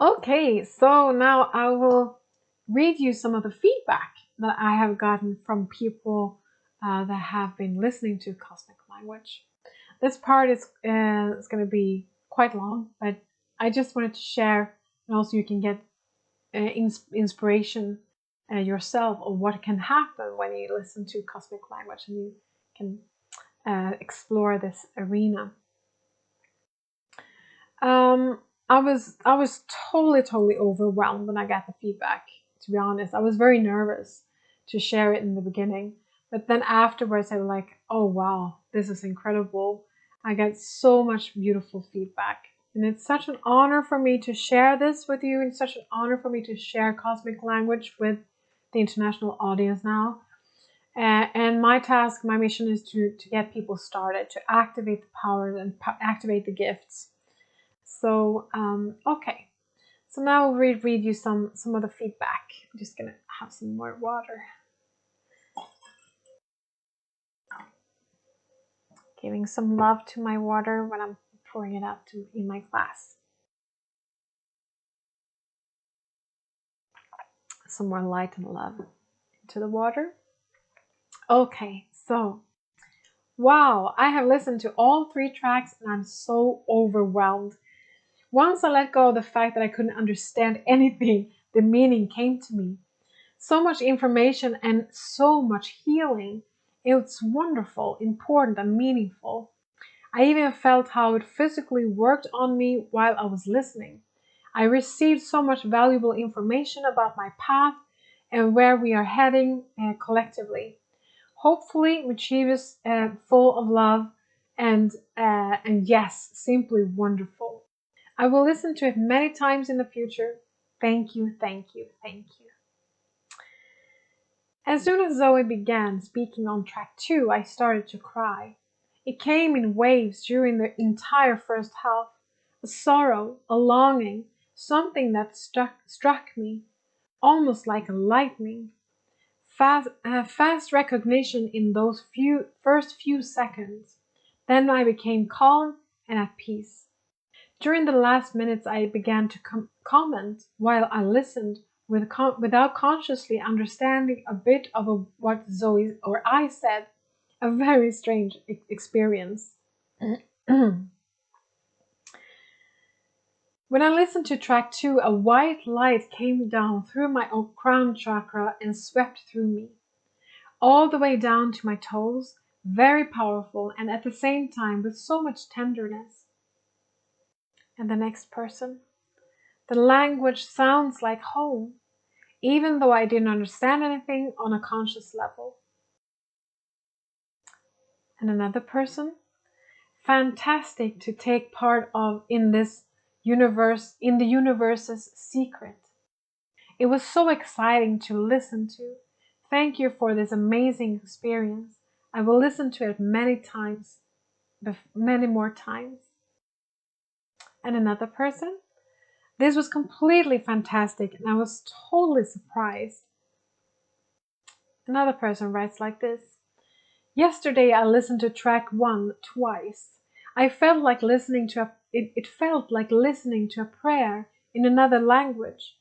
Okay, so now I will read you some of the feedback that I have gotten from people that have been listening to Cosmic Language. This part is going to be quite long, but I just wanted to share, and also you can get inspiration yourself of what can happen when you listen to Cosmic Language and you can explore this arena. I was totally overwhelmed when I got the feedback. To be honest, I was very nervous to share it in the beginning, but then afterwards I was like, oh wow, this is incredible. I got so much beautiful feedback, and it's such an honor for me to share this with you. It's such an honor for me to share Cosmic Language with the international audience now. And my task, my mission is to get people started, to activate the powers and activate the gifts. So, okay. So now I'll read you some of the feedback. I'm just gonna have some more water. Giving some love to my water when I'm pouring it out in my glass. Some more light and love into the water. Okay, so wow, I have listened to all 3 tracks and I'm so overwhelmed. Once I let go of the fact that I couldn't understand anything, the meaning came to me. So much information and so much healing. It's wonderful, important, and meaningful. I even felt how it physically worked on me while I was listening. I received so much valuable information about my path and where we are heading collectively. Hopefully, mischievous, full of love, and yes, simply wonderful. I will listen to it many times in the future. Thank you, thank you, thank you. As soon as Zoe began speaking on track 2, I started to cry. It came in waves during the entire first half. A sorrow, a longing, something that struck me, almost like a lightning. Fast recognition in those first few seconds. Then I became calm and at peace. During the last minutes I began to comment while I listened without consciously understanding a bit of what Zoe or I said. A very strange experience. When I listened to track 2, a white light came down through my crown chakra and swept through me, all the way down to my toes, very powerful and at the same time with so much tenderness. And the next person? The language sounds like home, even though I didn't understand anything on a conscious level. And another person? Fantastic to take part of in this universe, in the universe's secret. It was so exciting to listen to. Thank you for this amazing experience. I will listen to it many times, many more times. And another person? This was completely fantastic and I was totally surprised. Another person writes like this. Yesterday I listened to track 1 twice. I felt like listening to it felt like listening to a prayer in another language.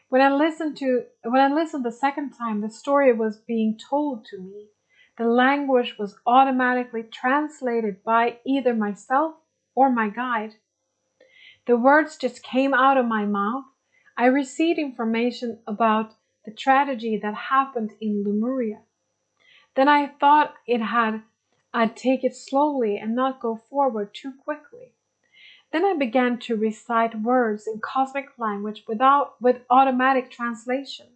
When I listened the second time, the story was being told to me. The language was automatically translated by either myself or my guide. The words just came out of my mouth. I received information about the tragedy that happened in Lemuria. Then I thought I'd take it slowly and not go forward too quickly. Then I began to recite words in cosmic language with automatic translation.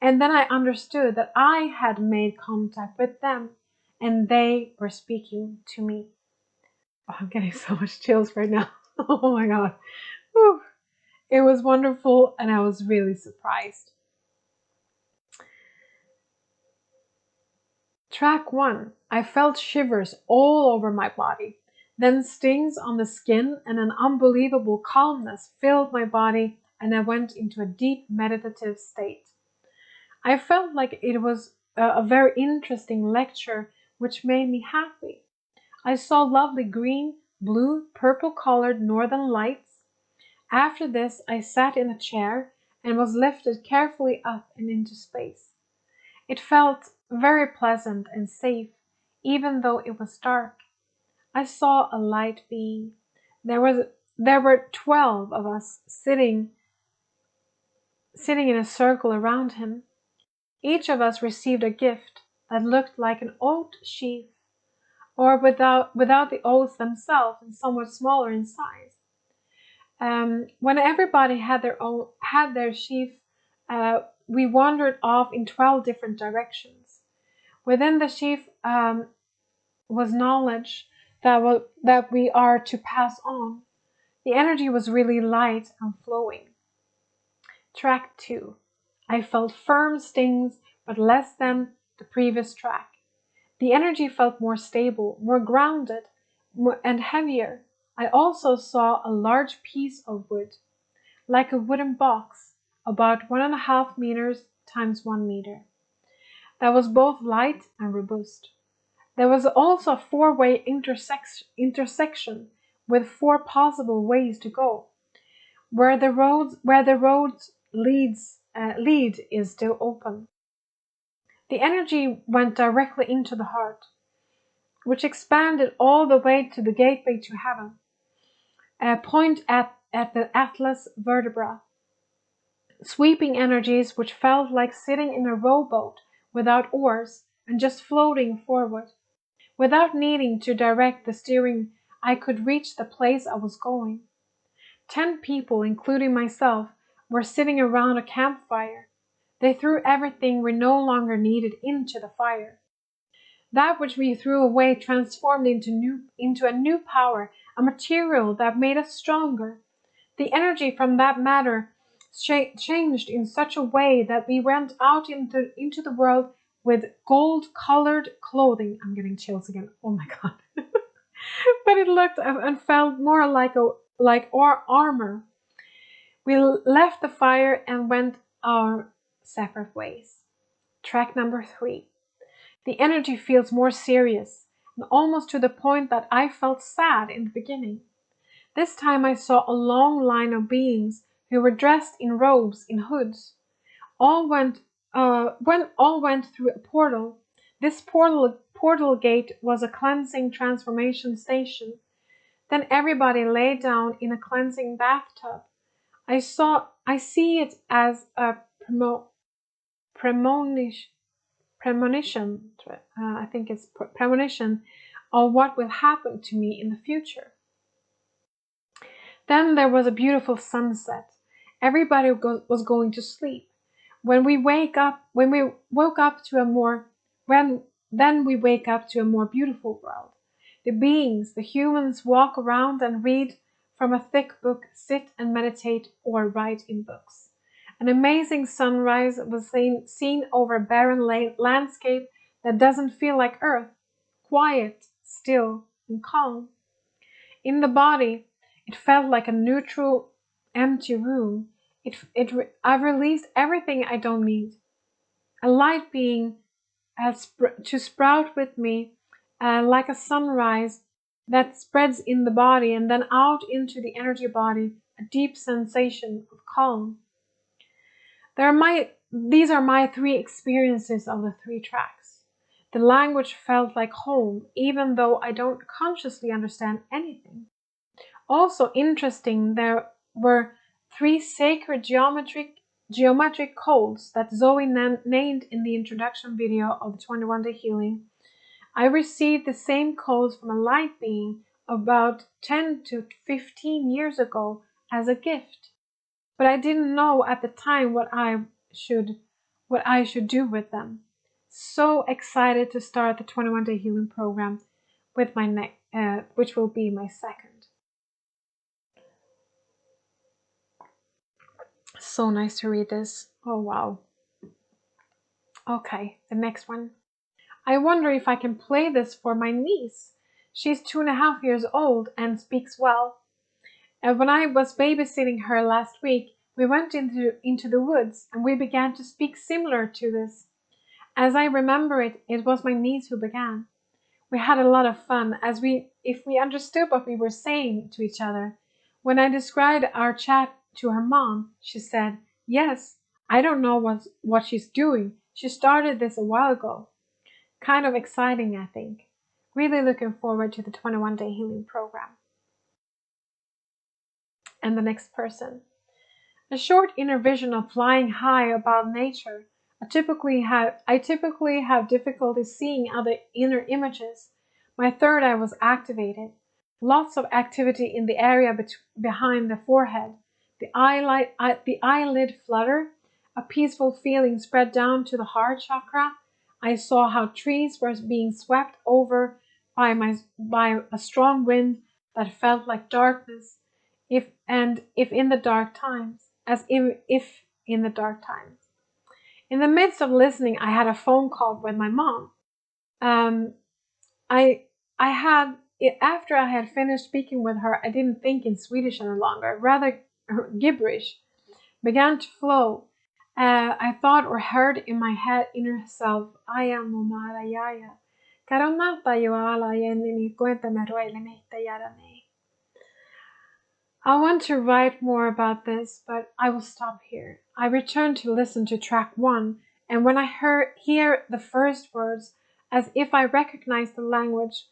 And then I understood that I had made contact with them and they were speaking to me. Oh, I'm getting so much chills right now. Oh my God. Whew. It was wonderful and I was really surprised. Track 1. I felt shivers all over my body, then stings on the skin and an unbelievable calmness filled my body and I went into a deep meditative state. I felt like it was a very interesting lecture which made me happy. I saw lovely green, blue, purple colored northern lights. After this, I sat in a chair and was lifted carefully up and into space. It felt very pleasant and safe, even though it was dark. I saw a light being. There were 12 of us sitting in a circle around him. Each of us received a gift that looked like an oat sheaf, or without the oats themselves and somewhat smaller in size. When everybody had their sheaf, we wandered off in 12 different directions. Within the sheaf was knowledge that we are to pass on. The energy was really light and flowing. Track 2. I felt firm stings, but less than the previous track. The energy felt more stable, more grounded, and heavier. I also saw a large piece of wood, like a wooden box, about 1.5 meters times 1 meter, that was both light and robust. There was also a four-way intersection with 4 possible ways to go, where the roads lead is still open. The energy went directly into the heart, which expanded all the way to the gateway to heaven, a point at the Atlas vertebra. Sweeping energies which felt like sitting in a rowboat without oars and just floating forward. Without needing to direct the steering, I could reach the place I was going. 10 people, including myself, were sitting around a campfire. They threw everything we no longer needed into the fire. That which we threw away transformed into a new power, a material that made us stronger. The energy from that matter changed in such a way that we went out into the world with gold-colored clothing. I'm getting chills again. Oh my God. But it looked and felt more like our armor. We left the fire and went our separate ways. Track number 3. The energy feels more serious, and almost to the point that I felt sad in the beginning. This time I saw a long line of beings who were dressed in robes, in hoods. All went through a portal. This portal gate was a cleansing transformation station. Then everybody lay down in a cleansing bathtub. I see it as a premonition. I think it's premonition of what will happen to me in the future. Then there was a beautiful sunset. Everybody was going to sleep. Then we wake up to a more beautiful world. The beings, the humans, walk around and read from a thick book, sit and meditate, or write in books. An amazing sunrise was seen over a barren landscape that doesn't feel like Earth, quiet, still, and calm. In the body, it felt like a neutral, empty room. I've released everything I don't need. A light being to sprout with me, like a sunrise that spreads in the body and then out into the energy body, a deep sensation of calm. These are my 3 experiences of the 3 tracks. The language felt like home, even though I don't consciously understand anything. Also interesting, there were 3 sacred geometric codes that Zoe named in the introduction video of the 21 Day Healing. I received the same codes from a light being about 10 to 15 years ago as a gift, but I didn't know at the time what I should do with them. So excited to start the 21 Day Healing program with which will be my second. So nice to read this. Oh wow. Okay, the next one. I wonder if I can play this for my niece. She's 2.5 years old and speaks well. And when I was babysitting her last week, We went into the woods and we began to speak similar to this. As I remember it, it was my niece who began. We had a lot of fun if we understood what we were saying to each other. When I described our chat to her mom, she said, "Yes, I don't know what she's doing. She started this a while ago." Kind of exciting, I think. Really looking forward to the 21-day healing program. And the next person. A short inner vision of flying high above nature. I typically have difficulty seeing other inner images. My third eye was activated. Lots of activity in the area behind the forehead. The eyelid flutter. A peaceful feeling spread down to the heart chakra. I saw how trees were being swept over by a strong wind that felt like darkness, if in the dark times, as if in the dark times. In the midst of listening, I had a phone call with my mom. Um, I had after I had finished speaking with her, I didn't think in Swedish any longer. Rather, gibberish began to flow. I thought or heard in my head inner self, "Aya mumara yaya. Karonata yoala yenini kuentame roilemita yarane." I want to write more about this, but I will stop here. I returned to listen to track 1, and when I hear the first words, as if I recognized the language,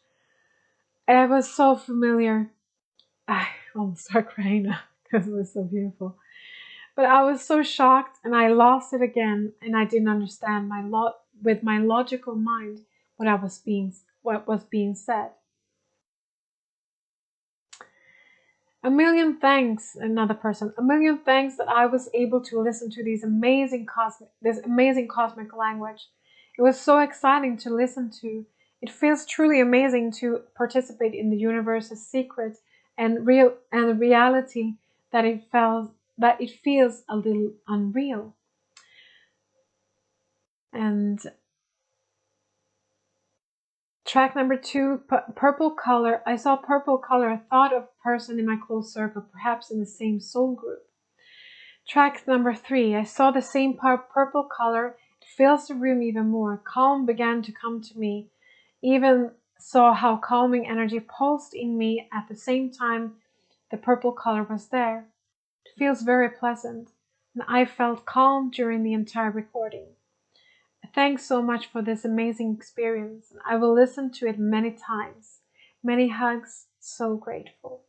it was so familiar. I almost start crying now because it was so beautiful. But I was so shocked, and I lost it again, and I didn't understand with my logical mind what was being said. A million thanks, another person. A million thanks that I was able to listen to this amazing cosmic language. It was so exciting to listen to. It feels truly amazing to participate in the universe's secret and reality that it feels a little unreal. And track number 2, purple color. I saw purple color. I thought of a person in my close circle, perhaps in the same soul group. Track number 3. I saw the same purple color. It fills the room even more. Calm began to come to me. Even saw how calming energy pulsed in me at the same time the purple color was there. It feels very pleasant, and I felt calm during the entire recording. Thanks so much for this amazing experience. I will listen to it many times. Many hugs. So grateful.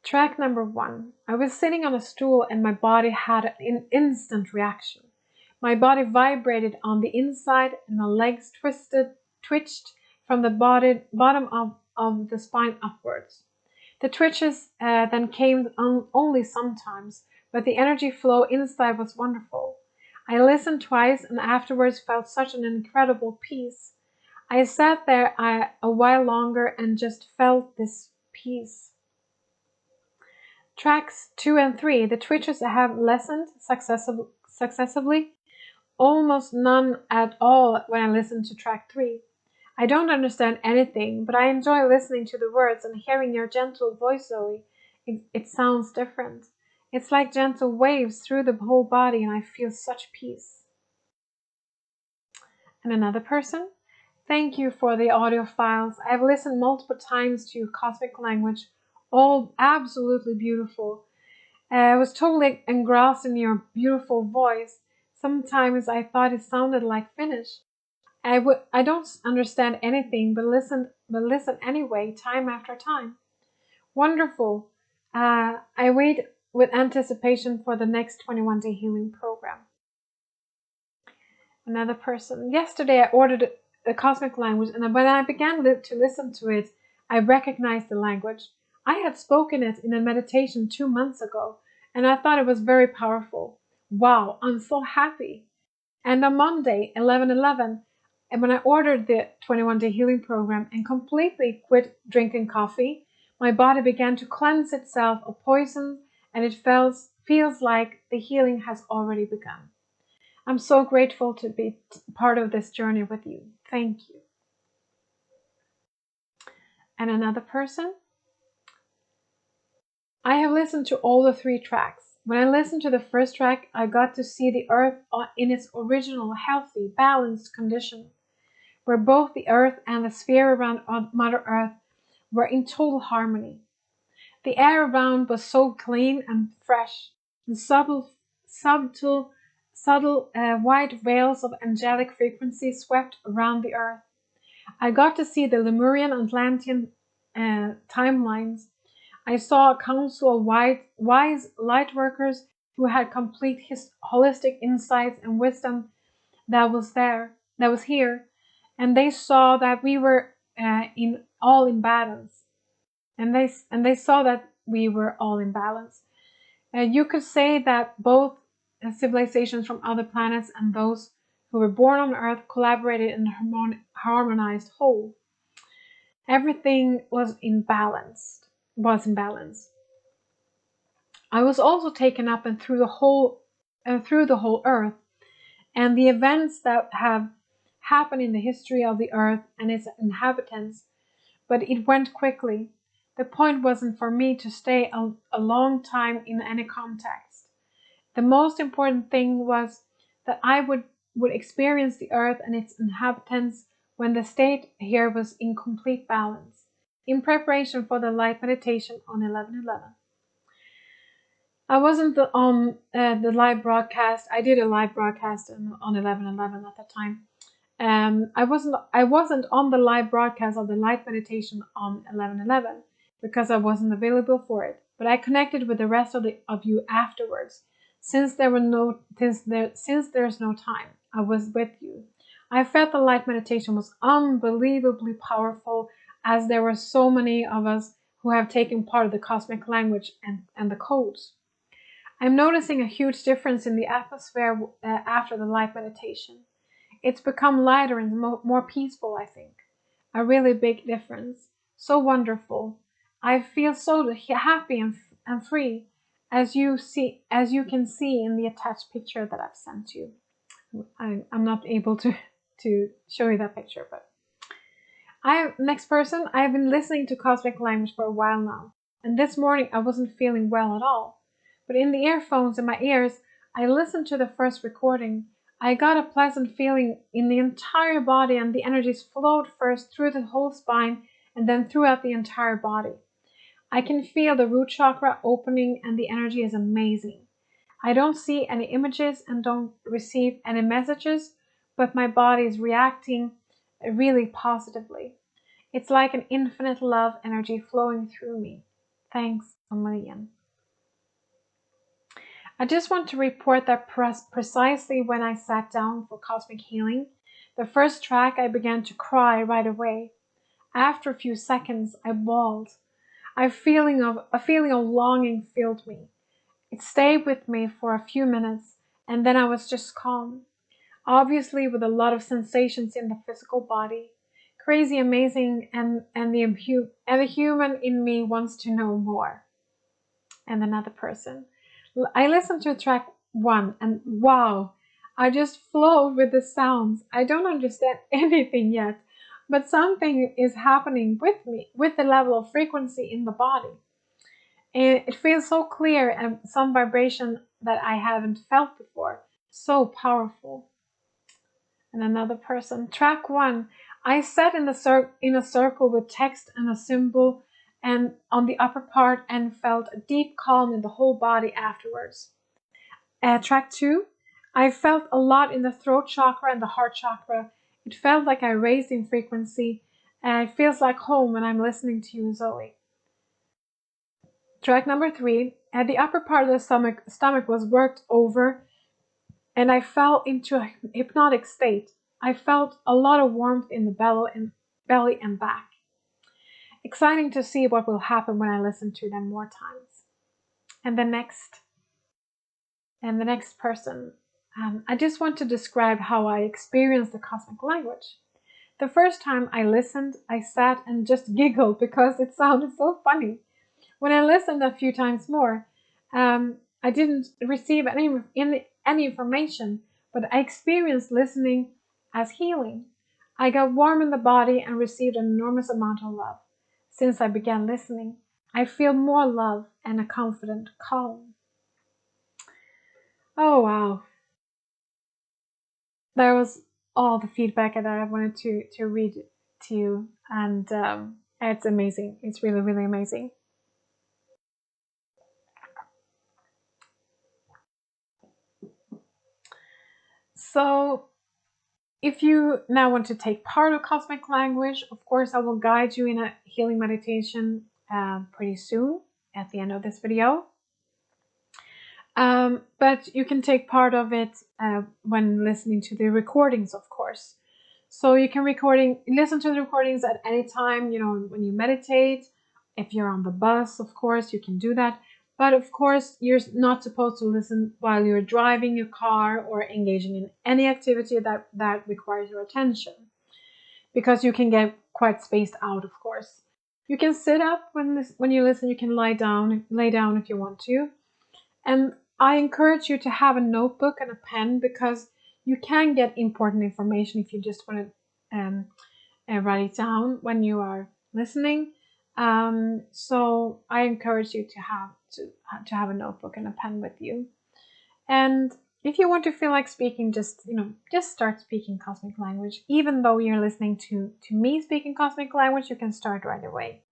Track number 1. I was sitting on a stool and my body had an instant reaction. My body vibrated on the inside and the legs twitched from the bottom of the spine upwards. The twitches then came only sometimes, but the energy flow inside was wonderful. I listened twice and afterwards felt such an incredible peace. I sat there a while longer and just felt this peace. Tracks 2 and 3, the twitches have lessened successively, almost none at all when I listen to track 3. I don't understand anything, but I enjoy listening to the words and hearing your gentle voice, Zoe. It sounds different. It's like gentle waves through the whole body, and I feel such peace. And another person, thank you for the audio files. I've listened multiple times to your cosmic language, all absolutely beautiful. I was totally engrossed in your beautiful voice. Sometimes I thought it sounded like Finnish. I don't understand anything, but listen anyway, time after time. Wonderful. I wait with anticipation for the next 21-day healing program. Another person. Yesterday I ordered a cosmic language, and when I began to listen to it, I recognized the language. I had spoken it in a meditation 2 months ago, and I thought it was very powerful. Wow, I'm so happy. And on Monday, 11/11, and when I ordered the 21-day healing program and completely quit drinking coffee, my body began to cleanse itself of poison, and it feels like the healing has already begun. I'm so grateful to be part of this journey with you. Thank you. And another person. I have listened to all the 3 tracks. When I listened to the first track, I got to see the Earth in its original, healthy, balanced condition, where both the Earth and the sphere around Mother Earth were in total harmony. The air around was so clean and fresh, and subtle white veils of angelic frequency swept around the Earth. I got to see the Lemurian Atlantean timelines. I saw a council of wise lightworkers who had complete holistic insights and wisdom that was here, and they saw that we were in balance, and they saw that we were all in balance. You could say that both civilizations from other planets and those who were born on Earth collaborated in a harmonized whole. Everything was in balance. I was also taken up and through the whole Earth, and the events that have happened in the history of the Earth and its inhabitants. But it went quickly. The point wasn't for me to stay a long time in any context. The most important thing was that I would experience the Earth and its inhabitants when the state here was in complete balance, in preparation for the light meditation on 11/11. I wasn't on the live broadcast. I did a live broadcast on 11/11 at the time. I wasn't on the live broadcast of the light meditation on 11/11 because I wasn't available for it. But I connected with the rest of you afterwards. Since there's no time, I was with you. I felt the light meditation was unbelievably powerful, as there were so many of us who have taken part of the cosmic language and the codes. I'm noticing a huge difference in the atmosphere after the light meditation. It's become lighter and more peaceful, I think. A really big difference. So wonderful. I feel so happy and free, as you can see in the attached picture that I've sent you. I'm not able to show you that picture, but next person. I've been listening to cosmic language for a while now, and this morning I wasn't feeling well at all. But in the earphones in my ears, I listened to the first recording. I got a pleasant feeling in the entire body, and the energies flowed first through the whole spine and then throughout the entire body. I can feel the root chakra opening, and the energy is amazing. I don't see any images and don't receive any messages, but my body is reacting really positively. It's like an infinite love energy flowing through me. Thanks a million. I just want to report that precisely when I sat down for cosmic healing, the first track, I began to cry right away. After a few seconds, I bawled. A feeling of longing filled me. It stayed with me for a few minutes, and then I was just calm. Obviously, with a lot of sensations in the physical body. Crazy, amazing, and the human in me wants to know more. And another person. I listened to track 1 and wow, I just flowed with the sounds. I don't understand anything yet, but something is happening with me, with the level of frequency in the body. And it feels so clear and some vibration that I haven't felt before. So powerful. And another person. Track 1. I sat in a circle with text and a symbol and on the upper part and felt a deep calm in the whole body afterwards. Track 2, I felt a lot in the throat chakra and the heart chakra. It felt like I raised in frequency, and it feels like home when I'm listening to you, Zoe. Track number 3, the upper part of the stomach was worked over, and I fell into a hypnotic state. I felt a lot of warmth in the belly and back. Exciting to see what will happen when I listen to them more times. And the next person. I just want to describe how I experienced the cosmic language. The first time I listened, I sat and just giggled because it sounded so funny. When I listened a few times more, I didn't receive any information, but I experienced listening as healing. I got warm in the body and received an enormous amount of love. Since I began listening, I feel more love and a confident calm. Oh wow. That was all the feedback that I wanted to read to you, and it's amazing. It's really, really amazing. So if you now want to take part of cosmic language, of course, I will guide you in a healing meditation pretty soon at the end of this video. But you can take part of it when listening to the recordings, of course. So you can listen to the recordings at any time, when you meditate. If you're on the bus, of course, you can do that. But of course, you're not supposed to listen while you're driving your car or engaging in any activity that requires your attention, because you can get quite spaced out, of course. You can sit up when you listen. You can lay down if you want to. And I encourage you to have a notebook and a pen, because you can get important information if you just want to write it down when you are listening. So I encourage you to have a notebook and a pen with you. And if you want to feel like speaking, just start speaking cosmic language. Even though you're listening to me speaking cosmic language, you can start right away.